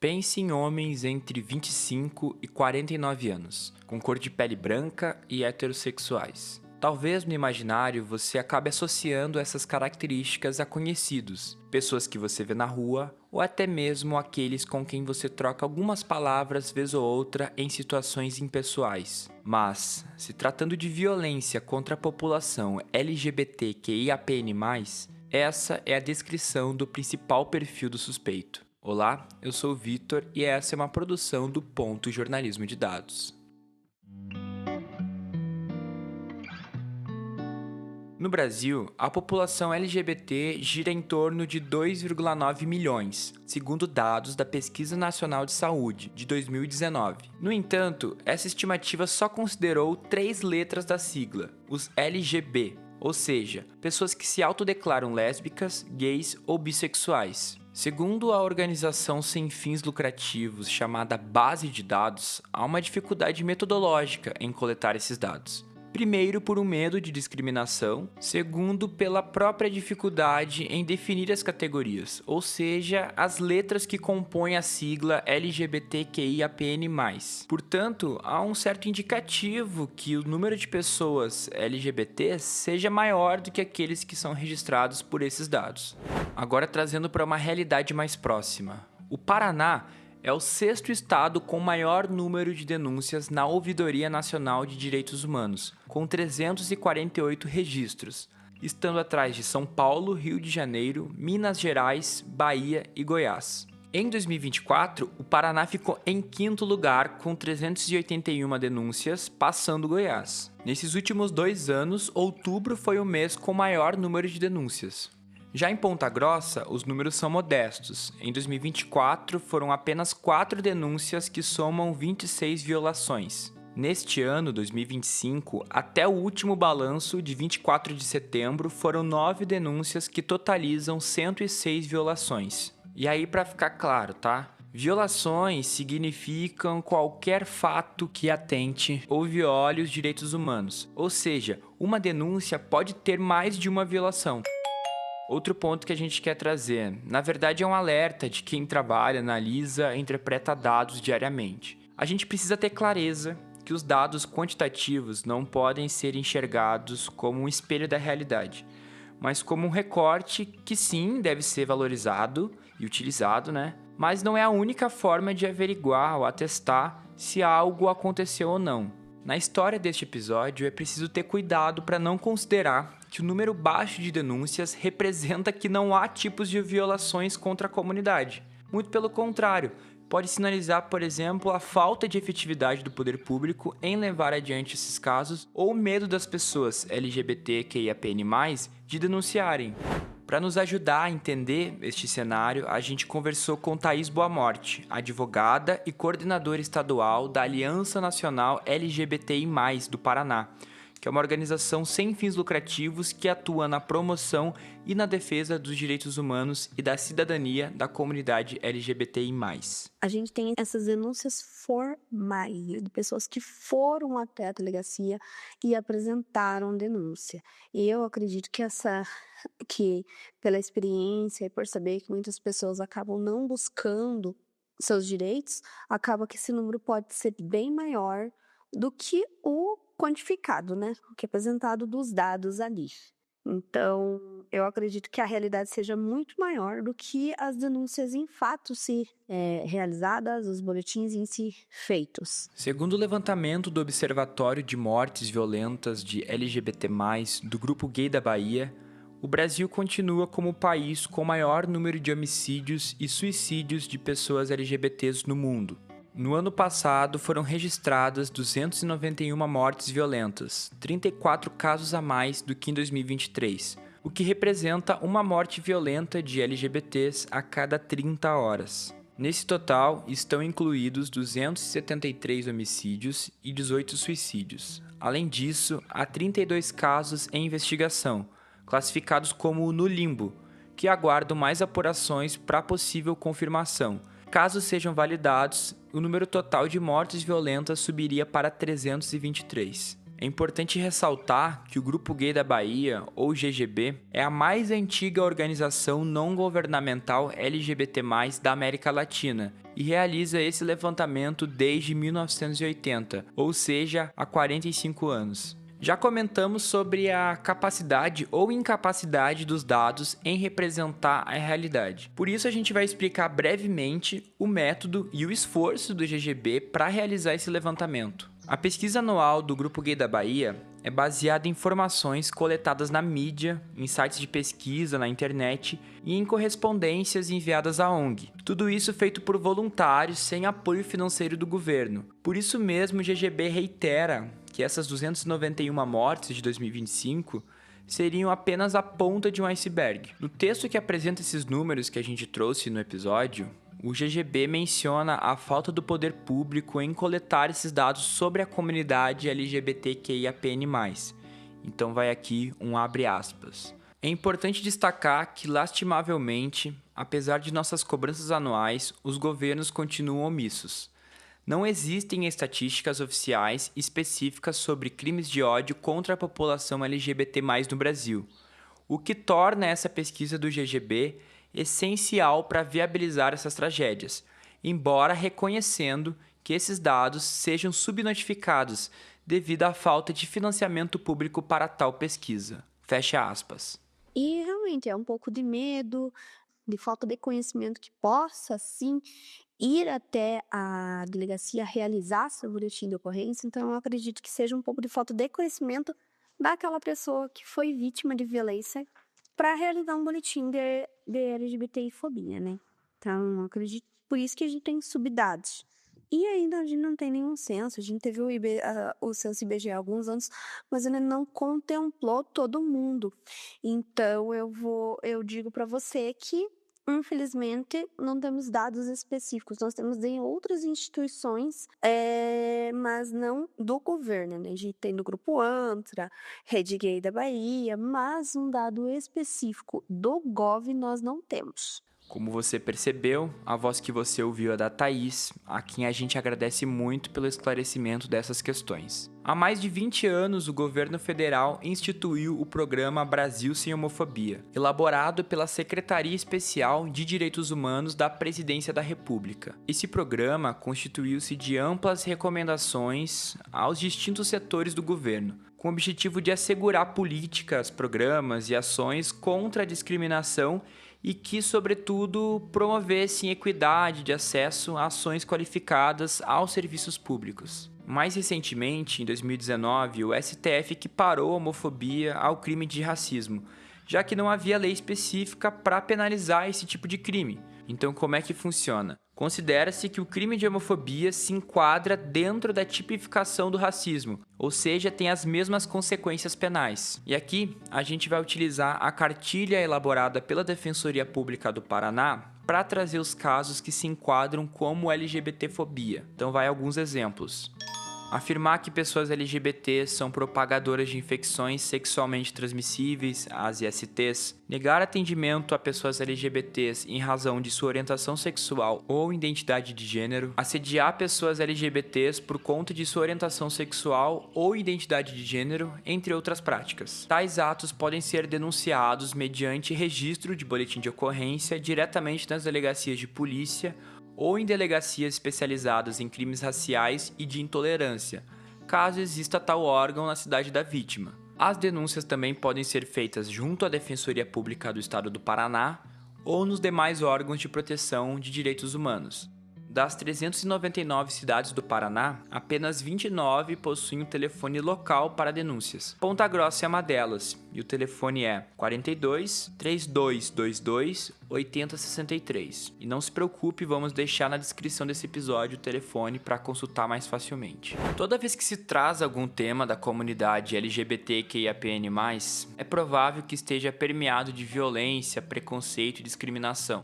Pense em homens entre 25 e 49 anos, com cor de pele branca e heterossexuais. Talvez no imaginário você acabe associando essas características a conhecidos, pessoas que você vê na rua ou até mesmo aqueles com quem você troca algumas palavras vez ou outra em situações impessoais. Mas, se tratando de violência contra a população LGBTQIAPN+, essa é a descrição do principal perfil do suspeito. Olá, eu sou o Vitor e essa é uma produção do Ponto Jornalismo de Dados. No Brasil, a população LGBT gira em torno de 2,9 milhões, segundo dados da Pesquisa Nacional de Saúde, de 2019. No entanto, essa estimativa só considerou 3 letras da sigla, os LGB, ou seja, pessoas que se autodeclaram lésbicas, gays ou bissexuais. Segundo a organização sem fins lucrativos chamada Base de Dados, há uma dificuldade metodológica em coletar esses dados. Primeiro, por um medo de discriminação. Segundo, pela própria dificuldade em definir as categorias, ou seja, as letras que compõem a sigla LGBTQIAPN+. Portanto, há um certo indicativo que o número de pessoas LGBT seja maior do que aqueles que são registrados por esses dados. Agora trazendo para uma realidade mais próxima. O Paraná é o 6º estado com maior número de denúncias na Ouvidoria Nacional de Direitos Humanos, com 348 registros, estando atrás de São Paulo, Rio de Janeiro, Minas Gerais, Bahia e Goiás. Em 2024, o Paraná ficou em 5º lugar com 381 denúncias, passando Goiás. Nesses últimos 2 anos, outubro foi o mês com maior número de denúncias. Já em Ponta Grossa, os números são modestos. Em 2024, foram apenas 4 denúncias que somam 26 violações. Neste ano, 2025, até o último balanço de 24 de setembro, foram 9 denúncias que totalizam 106 violações. E aí, para ficar claro, tá? Violações significam qualquer fato que atente ou viole os direitos humanos. Ou seja, uma denúncia pode ter mais de uma violação. Outro ponto que a gente quer trazer, na verdade é um alerta de quem trabalha, analisa e interpreta dados diariamente. A gente precisa ter clareza que os dados quantitativos não podem ser enxergados como um espelho da realidade, mas como um recorte que sim deve ser valorizado e utilizado, mas não é a única forma de averiguar ou atestar se algo aconteceu ou não. Na história deste episódio, é preciso ter cuidado para não considerar que o número baixo de denúncias representa que não há tipos de violações contra a comunidade. Muito pelo contrário, pode sinalizar, por exemplo, a falta de efetividade do poder público em levar adiante esses casos ou o medo das pessoas LGBTQIAPN+, de denunciarem. Para nos ajudar a entender este cenário, a gente conversou com Thaís Boamorte, advogada e coordenadora estadual da Aliança Nacional LGBTI+, do Paraná, que é uma organização sem fins lucrativos que atua na promoção e na defesa dos direitos humanos e da cidadania da comunidade LGBTI+. A gente tem essas denúncias formais, de pessoas que foram até a delegacia e apresentaram denúncia. E eu acredito que pela experiência e por saber que muitas pessoas acabam não buscando seus direitos, acaba que esse número pode ser bem maior do que o quantificado, o que é apresentado dos dados ali. Então, eu acredito que a realidade seja muito maior do que as denúncias em fato realizadas, os boletins em si feitos. Segundo o levantamento do Observatório de Mortes Violentas de LGBT+, do Grupo Gay da Bahia, o Brasil continua como o país com o maior número de homicídios e suicídios de pessoas LGBTs no mundo. No ano passado, foram registradas 291 mortes violentas, 34 casos a mais do que em 2023, o que representa uma morte violenta de LGBTs a cada 30 horas. Nesse total, estão incluídos 273 homicídios e 18 suicídios. Além disso, há 32 casos em investigação, classificados como no limbo, que aguardam mais apurações para possível confirmação. Caso sejam validados, o número total de mortes violentas subiria para 323. É importante ressaltar que o Grupo Gay da Bahia, ou GGB, é a mais antiga organização não governamental LGBT+, da América Latina e realiza esse levantamento desde 1980, ou seja, há 45 anos. Já comentamos sobre a capacidade ou incapacidade dos dados em representar a realidade. Por isso a gente vai explicar brevemente o método e o esforço do GGB para realizar esse levantamento. A pesquisa anual do Grupo Gay da Bahia é baseada em informações coletadas na mídia, em sites de pesquisa na internet e em correspondências enviadas à ONG. Tudo isso feito por voluntários sem apoio financeiro do governo. Por isso mesmo o GGB reitera que essas 291 mortes de 2025 seriam apenas a ponta de um iceberg. No texto que apresenta esses números que a gente trouxe no episódio, o GGB menciona a falta do poder público em coletar esses dados sobre a comunidade LGBTQIAPN+. Então vai aqui um abre aspas. É importante destacar que, lastimavelmente, apesar de nossas cobranças anuais, os governos continuam omissos. Não existem estatísticas oficiais específicas sobre crimes de ódio contra a população LGBT+, no Brasil, o que torna essa pesquisa do GGB essencial para viabilizar essas tragédias, embora reconhecendo que esses dados sejam subnotificados devido à falta de financiamento público para tal pesquisa. Fecha aspas. E realmente é um pouco de medo, de falta de conhecimento que possa, sim, ir até a delegacia realizar seu boletim de ocorrência. Então, eu acredito que seja um pouco de falta de conhecimento daquela pessoa que foi vítima de violência para realizar um boletim de LGBTI-fobia, né? Então, eu acredito por isso que a gente tem subdados. E ainda a gente não tem nenhum censo. A gente teve o censo IBGE há alguns anos, mas ele não contemplou todo mundo. Então, eu digo para você que, infelizmente, não temos dados específicos. Nós temos em outras instituições, mas não do governo, né? A gente tem do Grupo ANTRA, Rede Gay da Bahia, mas um dado específico do GOV nós não temos. Como você percebeu, a voz que você ouviu é da Thaís, a quem a gente agradece muito pelo esclarecimento dessas questões. Há mais de 20 anos, o governo federal instituiu o programa Brasil Sem Homofobia, elaborado pela Secretaria Especial de Direitos Humanos da Presidência da República. Esse programa constituiu-se de amplas recomendações aos distintos setores do governo, com o objetivo de assegurar políticas, programas e ações contra a discriminação e que, sobretudo, promovessem equidade de acesso a ações qualificadas aos serviços públicos. Mais recentemente, em 2019, o STF equiparou a homofobia ao crime de racismo, já que não havia lei específica para penalizar esse tipo de crime. Então, como é que funciona? Considera-se que o crime de homofobia se enquadra dentro da tipificação do racismo, ou seja, tem as mesmas consequências penais. E aqui a gente vai utilizar a cartilha elaborada pela Defensoria Pública do Paraná para trazer os casos que se enquadram como LGBTfobia. Então vai alguns exemplos. Afirmar que pessoas LGBT são propagadoras de infecções sexualmente transmissíveis, as ISTs. Negar atendimento a pessoas LGBTs em razão de sua orientação sexual ou identidade de gênero. Assediar pessoas LGBTs por conta de sua orientação sexual ou identidade de gênero, entre outras práticas. Tais atos podem ser denunciados mediante registro de boletim de ocorrência diretamente nas delegacias de polícia ou em delegacias especializadas em crimes raciais e de intolerância, caso exista tal órgão na cidade da vítima. As denúncias também podem ser feitas junto à Defensoria Pública do Estado do Paraná ou nos demais órgãos de proteção de direitos humanos. Das 399 cidades do Paraná, apenas 29 possuem um telefone local para denúncias. Ponta Grossa é uma delas, e o telefone é 42 3222 8063. E não se preocupe, vamos deixar na descrição desse episódio o telefone para consultar mais facilmente. Toda vez que se traz algum tema da comunidade LGBTQIAPN+, é provável que esteja permeado de violência, preconceito e discriminação.